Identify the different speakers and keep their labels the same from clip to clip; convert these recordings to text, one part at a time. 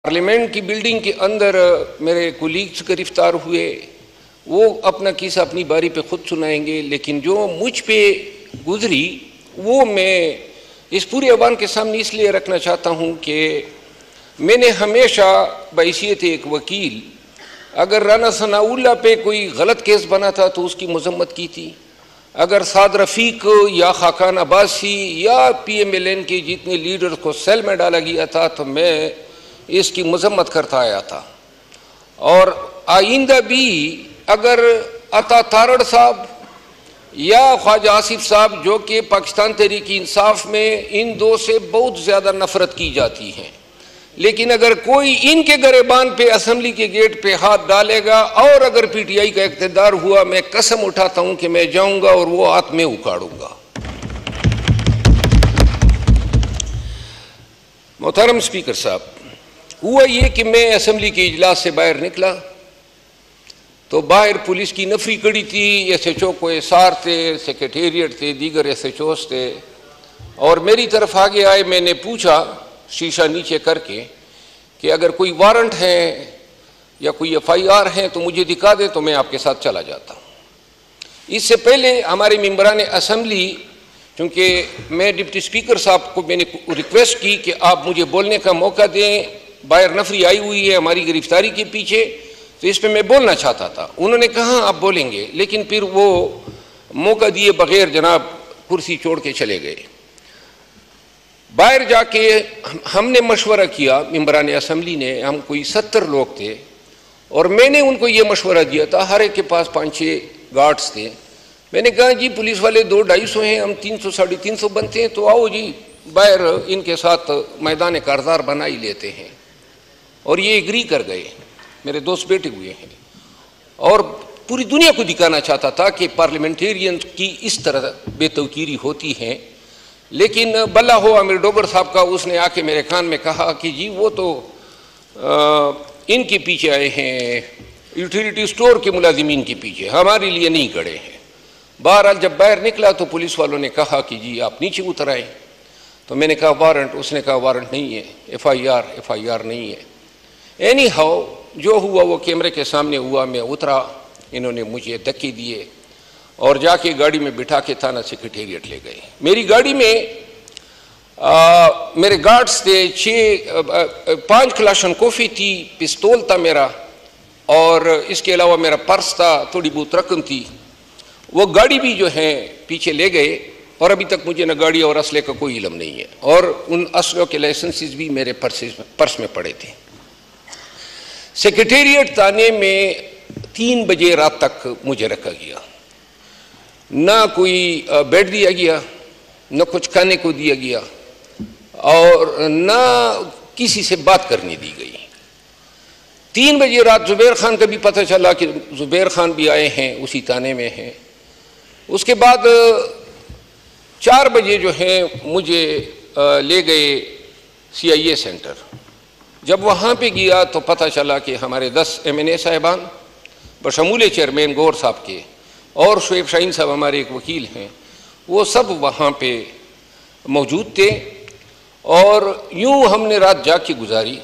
Speaker 1: Parliament की building के अंदर मेरे कोलीग्स गिरफ्तार हुए। वो अपना किस्सा अपनी बारी पे खुद सुनाएंगे, लेकिन जो मुझ पे गुजरी वो मैं इस पूरे अवाम के सामने इसलिए रखना चाहता हूँ कि मैंने हमेशा बहैसियत एक वकील, अगर राना सनाउल्लाह पे कोई गलत केस बना था तो उसकी मजम्मत की थी। अगर साद रफ़ीक या खाकान अब्बासी या PMLN के जितने लीडर्स को सेल में डाला गया था तो मैं इसकी मजम्मत करता आया था। और आइंदा भी अगर अता तारड़ साहब या ख्वाजा आसिफ साहब, जो कि पाकिस्तान तहरीक इंसाफ में इन दो से बहुत ज़्यादा नफरत की जाती है, लेकिन अगर कोई इनके गरेबान पे असम्बली के गेट पे हाथ डालेगा और अगर PTI का इक़्तिदार हुआ, मैं कसम उठाता हूँ कि मैं जाऊँगा और वो हाथ में उखाड़ूंगा। मोहतरम स्पीकर साहब, हुआ ये कि मैं असम्बली के इजलास से बाहर निकला तो बाहर पुलिस की नफरी कड़ी थी। SHO को एसार थे, सेक्रेटेरिएट थे, दीगर SHOs थे और मेरी तरफ आगे आए। मैंने पूछा शीशा नीचे करके कि अगर कोई वारंट है या कोई FIR है तो मुझे दिखा दे, तो मैं आपके साथ चला जाता हूँ। इससे पहले हमारे मेंबरान असम्बली, क्योंकि मैं डिप्टी स्पीकर साहब को मैंने रिक्वेस्ट की कि आप मुझे बोलने का मौका दें, बाहर नफरी आई हुई है हमारी गिरफ्तारी के पीछे, तो इस पर मैं बोलना चाहता था। उन्होंने कहा आप बोलेंगे, लेकिन फिर वो मौका दिए बगैर जनाब कुर्सी छोड़ के चले गए। बाहर जाके हमने मशवरा किया, मेंबरान असम्बली ने, हम कोई 70 लोग थे और मैंने उनको ये मशवरा दिया था। हर एक के पास 5-6 गार्ड्स थे। मैंने कहा जी पुलिस वाले 200-250 हैं, हम 300-350 बनते हैं, तो आओ जी बाहर इनके साथ मैदान कारदार बना ही लेते हैं। और ये एग्री कर गए। मेरे दोस्त बैठे हुए हैं और पूरी दुनिया को दिखाना चाहता था कि पार्लियामेंटेरियन की इस तरह बेतौकीरी होती है। लेकिन बल्ला हो आमिर डोगर साहब का, उसने आके मेरे कान में कहा कि जी वो तो इनके पीछे आए हैं, यूटिलिटी स्टोर के मुलाजिमीन के पीछे, हमारे लिए नहीं खड़े हैं। बहरहाल जब बाहर निकला तो पुलिस वालों ने कहा कि जी आप नीचे उतर आए। तो मैंने कहा वारंट, उसने कहा वारंट नहीं है, FIR नहीं है। एनी हाउ जो हुआ वो कैमरे के सामने हुआ। मैं उतरा, इन्होंने मुझे धक्के दिए और जाके गाड़ी में बिठा के थाना सेक्रेटेरिएट ले गए। मेरी गाड़ी में मेरे गार्ड्स थे, 5 क्लाशन कॉफ़ी थी, पिस्तौल था मेरा, और इसके अलावा मेरा पर्स था, थोड़ी बहुत रकम थी। वो गाड़ी भी जो है पीछे ले गए और अभी तक मुझे न गाड़ी और असले का कोई इल्म नहीं है। और उन असलों के लाइसेंसेस भी मेरे पर्स में पड़े थे। सेक्रेटेरिएट थाने में 3 बजे रात तक मुझे रखा गया। ना कोई बेड दिया गया, न कुछ खाने को दिया गया और ना किसी से बात करने दी गई। 3 बजे रात जुबैर खान का भी पता चला कि जुबैर खान भी आए हैं, उसी थाने में हैं। उसके बाद 4 बजे जो है मुझे ले गए CIA सेंटर। जब वहाँ पे गया तो पता चला कि हमारे 10 MNA साहिबान बशमूल चेयरमैन गौर साहब के और शुएब शाहीन साहब हमारे एक वकील हैं, वो सब वहाँ पे मौजूद थे। और यूँ हमने रात जाग के गुजारी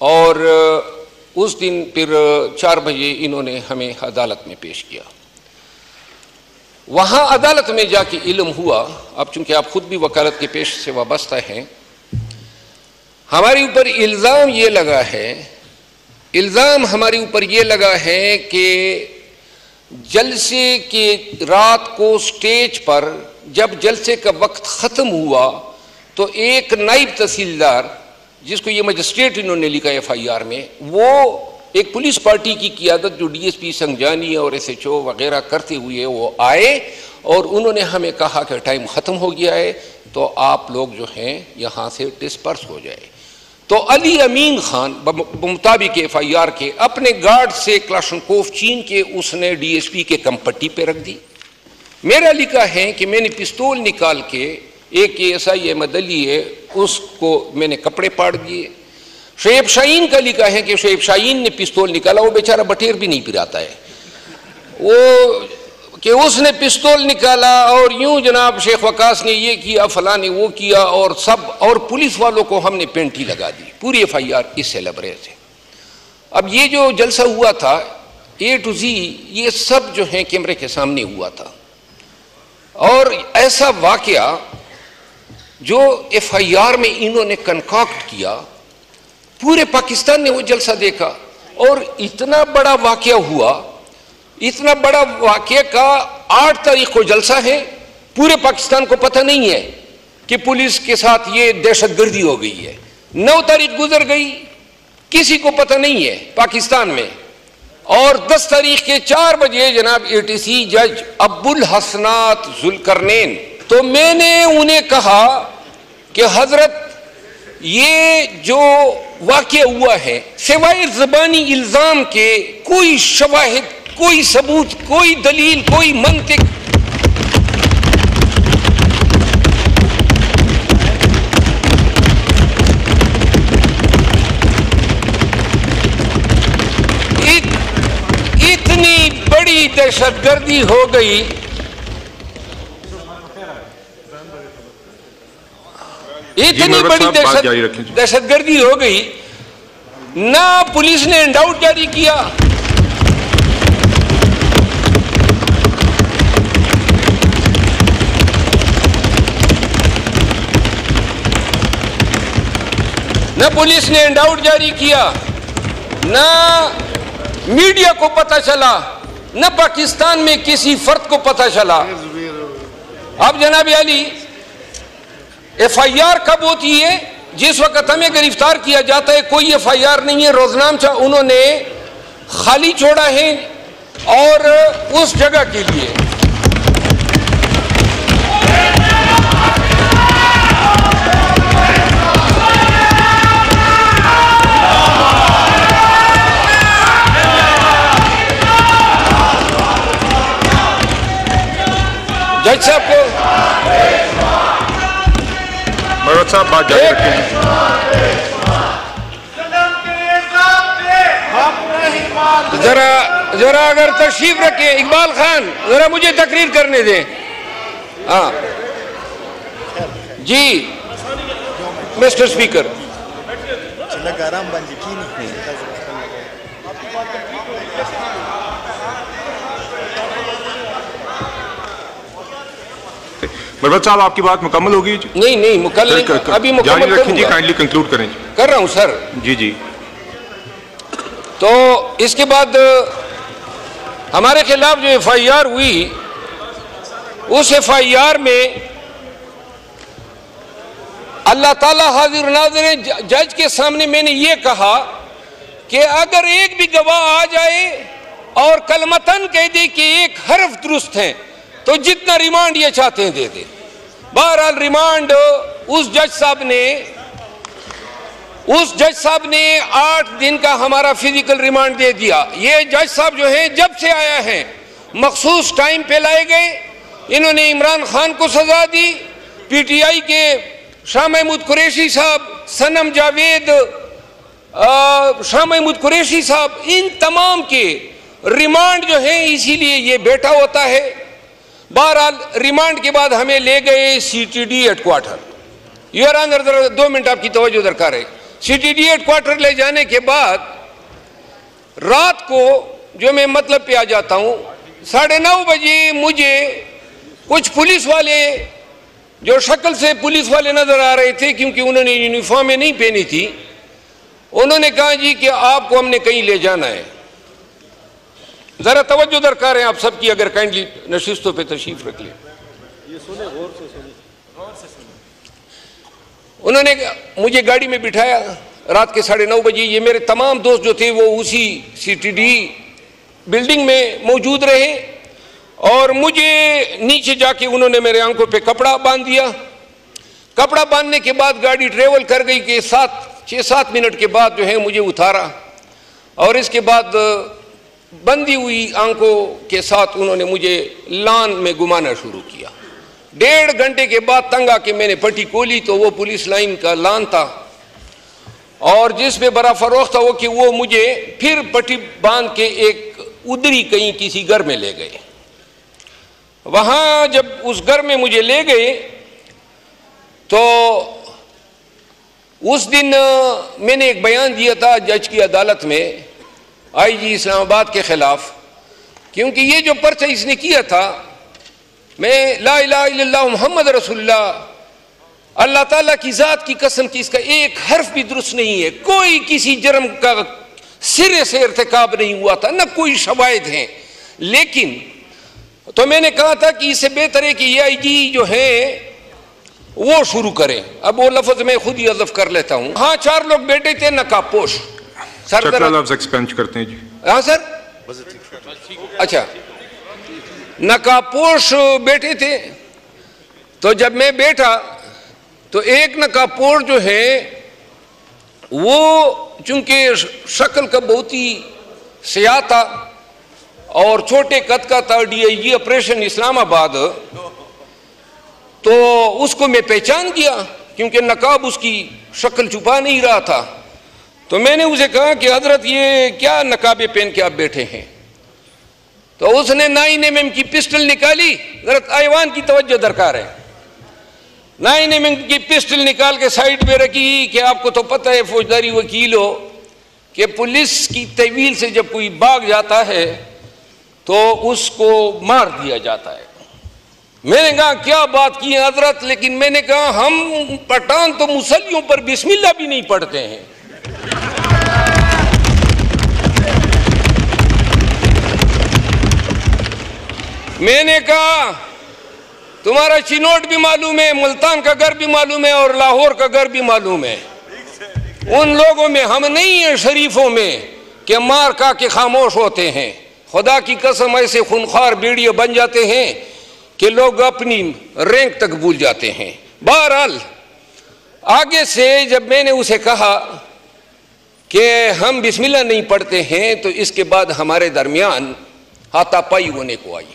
Speaker 1: और उस दिन फिर 4 बजे इन्होंने हमें अदालत में पेश किया। वहाँ अदालत में जाके इल्म हुआ, अब चूँकि आप खुद भी वकालत के पेश से वाबस्ता हैं, हमारे ऊपर इल्ज़ाम हमारे ऊपर ये लगा है कि जलसे के रात को स्टेज पर जब जलसे का वक्त ख़त्म हुआ तो एक नायब तहसीलदार, जिसको ये मजिस्ट्रेट इन्होंने लिखा FIR में, वो एक पुलिस पार्टी की क़ियादत जो DSP संजानी और SHO वगैरह करते हुए वो आए और उन्होंने हमें कहा कि टाइम ख़त्म हो गया है तो आप लोग जो हैं यहाँ से डिस्पर्स हो जाए। तो अली अमीन खान मुताबिक FIR के अपने गार्ड से क्लाशनकोफ छीन के उसने DSP के कंपट्टी पे रख दी। मेरा लिखा है कि मैंने पिस्तौल निकाल के एक ASI अहमद अली है उसको मैंने कपड़े पाड़ दिए। शुएब शाहीन का लिखा है कि शुएब शाहीन ने पिस्तौल निकाला, वो बेचारा बटेर भी नहीं पिराता है, वो कि उसने पिस्तौल निकाला और यूं जनाब शेख वकास ने ये किया, फलां ने वो किया, और सब, और पुलिस वालों को हमने पेंटी लगा दी। पूरी FIR इससे लबरेज है। अब ये जो जलसा हुआ था A to Z, ये सब जो है कैमरे के सामने हुआ था। और ऐसा वाकया जो FIR में इन्होंने कनकॉक्ट किया, पूरे पाकिस्तान ने वो जलसा देखा। और इतना बड़ा वाकया हुआ, इतना बड़ा वाकये का 8 तारीख को जलसा है। पूरे पाकिस्तान को पता नहीं है कि पुलिस के साथ ये दहशतगर्दी हो गई है। 9 तारीख गुजर गई, किसी को पता नहीं है पाकिस्तान में। और 10 तारीख के 4 बजे जनाब ATC जज अब्दुल हसनात जुल्करनैन, तो मैंने उन्हें कहा कि हजरत ये जो वाकया हुआ है, सिवाय ज़बानी इल्जाम के कोई शवाहिद, कोई सबूत, कोई दलील, कोई मंतिक, इतनी बड़ी दहशतगर्दी हो गई। इतनी बड़ी दहशतगर्दी हो गई, ना पुलिस ने इंडाउट जारी किया, न पुलिस ने इंडाउट जारी किया, न मीडिया को पता चला, न पाकिस्तान में किसी फर्द को पता चला। अब जनाब अली, FIR कब होती है? जिस वक्त हमें गिरफ्तार किया जाता है कोई FIR नहीं है, रोजनामा उन्होंने खाली छोड़ा है और उस जगह के लिए जज साहब को,
Speaker 2: मरवत साहब बात जारी रखें।
Speaker 1: जरा अगर तशरीफ रखें, इकबाल खान जरा मुझे तकरीर करने दें। हाँ जी मिस्टर स्पीकर।
Speaker 2: मरवत साहब आपकी बात मुकम्मल होगी?
Speaker 1: नहीं मुकम्मल, अभी मुकम्मल करूंगा।
Speaker 2: काइंडली कंक्लूड करें।
Speaker 1: कर रहा हूं सर।
Speaker 2: जी।
Speaker 1: तो इसके बाद हमारे खिलाफ जो FIR हुई, उस FIR में अल्लाह ताला हाजिर नाज़िर है, जज के सामने मैंने ये कहा कि अगर एक भी गवाह आ जाए और कलमतन कह दे कि एक हर्फ दुरुस्त है तो जितना रिमांड ये चाहते हैं दे दे। बहरहाल रिमांड उस जज साहब ने 8 दिन का हमारा फिजिकल रिमांड दे दिया। ये जज साहब जो हैं जब से आया है मखसूस टाइम पे लाए गए। इन्होंने इमरान खान को सजा दी, PTI के शाह महमूद कुरैशी साहब, सनम जावेद, शाह महमूद कुरैशी साहब, इन तमाम के रिमांड जो है इसीलिए ये बैठा होता है। बहरहाल रिमांड के बाद हमें ले गए CTD headquarter. Your honour, 2 minute आपकी तवज्जो दरकार है। CTD हेडक्वार्टर ले जाने के बाद रात को जो मैं मतलब पे आ जाता हूँ, 9:30 बजे मुझे कुछ पुलिस वाले, जो शक्ल से पुलिस वाले नजर आ रहे थे क्योंकि उन्होंने यूनिफॉर्में नहीं पहनी थी, उन्होंने कहा जी कि आपको हमने कहीं ले जाना है। जरा तवज्जो दरकार है आप सबकी, अगर काइंडली नशिस्तों पे तशरीफ रख लें। उन्होंने मुझे गाड़ी में बिठाया रात के 9:30 बजे। ये मेरे तमाम दोस्त जो थे वो उसी CTD बिल्डिंग में मौजूद रहे और मुझे नीचे जाके उन्होंने मेरे आंखों पे कपड़ा बांध दिया। कपड़ा बांधने के बाद गाड़ी ट्रेवल कर गई कि 6-7 मिनट के बाद जो है मुझे उतारा और इसके बाद बंदी हुई आंखों के साथ उन्होंने मुझे लान में घुमाना शुरू किया। 1.5 घंटे के बाद तंग आके मैंने पट्टी खोली तो वो पुलिस लाइन का लान था और जिसमें बड़ा फरोख था वो कि वो मुझे फिर पट्टी बांध के एक उधरी कहीं किसी घर में ले गए। वहाँ जब उस घर में मुझे ले गए तो उस दिन मैंने एक बयान दिया था जज की अदालत में आईजी इस्लामाबाद के ख़िलाफ़, क्योंकि ये जो पर्चा इसने किया था, मैं ला इलाहा इल्लल्लाह मुहम्मद रसूलुल्लाह, अल्लाह ताला की ज़ात की कसम की इसका एक हर्फ भी दुरुस्त नहीं है, कोई किसी जुर्म का सिरे से इर्तिकाब नहीं हुआ था, न कोई शवाहिद हैं। लेकिन तो मैंने कहा था कि इससे बेहतर है कि ये आईजी जो है वो शुरू करें। अब वो लफ्ज मैं खुद ही अज़फ कर लेता हूँ। हाँ, 4 लोग बैठे थे नकाबपोश सर,
Speaker 2: एक्सपेंड करते हैं जी।
Speaker 1: हाँ सर, अच्छा, नकाबपोश बैठे थे। तो जब मैं बैठा तो एक नकाबपोश जो है वो चूंकि शक्ल का बहुत ही सियाह था और छोटे कद का था, DIG ऑपरेशन इस्लामाबाद, तो उसको मैं पहचान गया क्योंकि नकाब उसकी शक्ल छुपा नहीं रहा था। तो मैंने उसे कहा कि हजरत ये क्या नकाबे पहन के आप बैठे हैं? तो उसने 9mm की पिस्टल निकाली। हजरत ऐवान की तवज्जो दरकार है। 9mm की पिस्टल निकाल के साइड पे रखी कि आपको तो पता है फौजदारी वकील हो कि पुलिस की तहवील से जब कोई भाग जाता है तो उसको मार दिया जाता है। मैंने कहा क्या बात की है हजरत, लेकिन मैंने कहा हम पठान तो मुसल्लियों पर बिस्मिल्लाह भी नहीं पढ़ते हैं। मैंने कहा तुम्हारा चिनोट भी मालूम है, मुल्तान का घर भी मालूम है और लाहौर का घर भी मालूम है। उन लोगों में हम नहीं है शरीफों में कि मार का के खामोश होते हैं। खुदा की कसम ऐसे खूनख्वार बीड़िए बन जाते हैं कि लोग अपनी रैंक तक भूल जाते हैं। बहरहाल आगे से जब मैंने उसे कहा कि हम बिस्मिल्लाह नहीं पढ़ते हैं तो इसके बाद हमारे दरमियान हाथापाई होने को आई।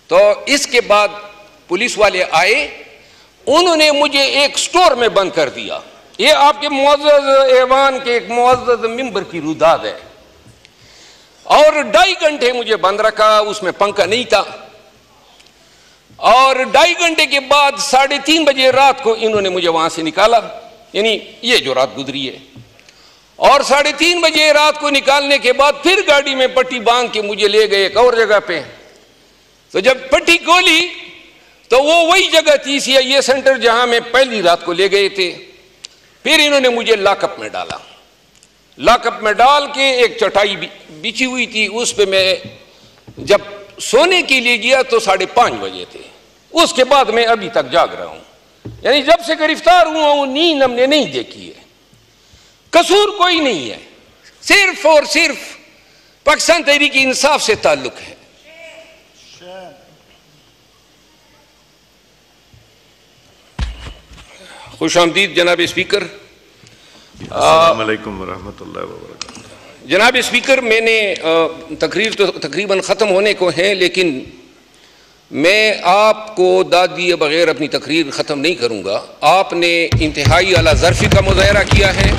Speaker 1: तो इसके बाद पुलिस वाले आए, उन्होंने मुझे एक स्टोर में बंद कर दिया। ये आपके मुअज़्ज़ज़ ऐवान के एक मुअज़्ज़ज़ मिंबर की रुदाद है। और 2.5 घंटे मुझे बंद रखा, उसमें पंखा नहीं था। और 2.5 घंटे के बाद 3:30 बजे रात को इन्होंने मुझे वहां से निकाला, यानी ये जो रात गुजरी है। और 3:30 बजे रात को निकालने के बाद फिर गाड़ी में पट्टी बांध के मुझे ले गए एक और जगह पे। तो जब पट्टी खोली तो वो वही जगह थी CIA सेंटर जहां मैं पहली रात को ले गए थे। फिर इन्होंने मुझे लॉकअप में डाला। लॉकअप में डाल के एक चटाई बिछी हुई थी, उस पे मैं जब सोने के लिए गया तो 5:30 बजे थे। उसके बाद मैं अभी तक जाग रहा हूं, यानी जब से गिरफ्तार हुआ हूं नींद हमने नहीं देखी है। कसूर कोई नहीं है, सिर्फ और सिर्फ पाकिस्तान तहरीक इंसाफ से ताल्लुक है। खुशामदीद जनाब स्पीकर। अस्सलाम वालेकुम रहमतुल्लाहि व बरकातहू। जनाब स्पीकर, मैंने तकरीर तो तकरीबन ख़त्म होने को है, लेकिन मैं आपको दाद दिए बगैर अपनी तकरीर ख़त्म नहीं करूँगा। आपने इंतहाई आला ज़र्फ़ी का मुज़ाहरा किया है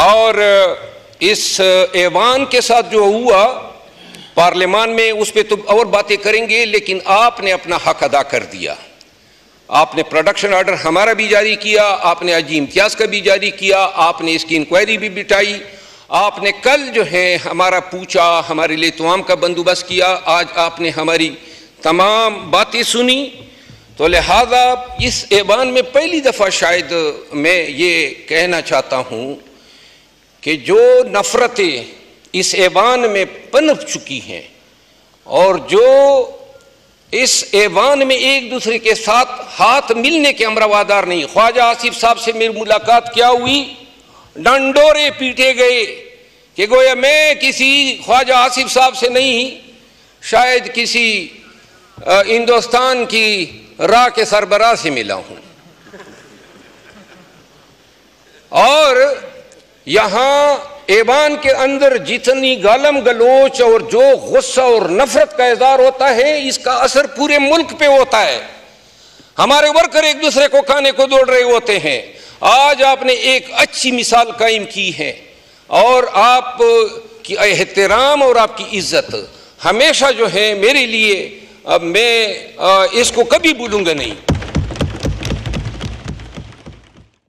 Speaker 1: और इस ऐवान के साथ जो हुआ पार्लियामान में उस पर तो और बातें करेंगे, लेकिन आपने अपना हक अदा कर दिया। आपने प्रोडक्शन ऑर्डर हमारा भी जारी किया, आपने अजी इम्तियाज़ का भी जारी किया, आपने इसकी इंक्वायरी भी बिठाई, आपने कल जो है हमारा पूछा, हमारे लिए तमाम का बंदोबस्त किया, आज आपने हमारी तमाम बातें सुनी। तो लिहाजा इस ऐवान में पहली दफ़ा शायद मैं ये कहना चाहता हूँ कि जो नफ़रतें इस ऐवान में पनप चुकी हैं और जो इस ऐवान में एक दूसरे के साथ हाथ मिलने के अमरवादार नहीं। ख्वाजा आसिफ साहब से मेरी मुलाकात क्या हुई, डंडोरे पीटे गए कि गोया मैं किसी ख्वाजा आसिफ साहब से नहीं, शायद किसी हिंदुस्तान की राह के सरबराह से मिला हूं। और यहाँ ऐवान के अंदर जितनी गालम गलोच और जो गुस्सा और नफरत का इज़हार होता है, इसका असर पूरे मुल्क पे होता है। हमारे वर्कर एक दूसरे को खाने को दौड़ रहे होते हैं। आज आपने एक अच्छी मिसाल कायम की है और आप कि एहतराम और आपकी इज्जत हमेशा जो है मेरे लिए, अब मैं इसको कभी भूलूंगा नहीं।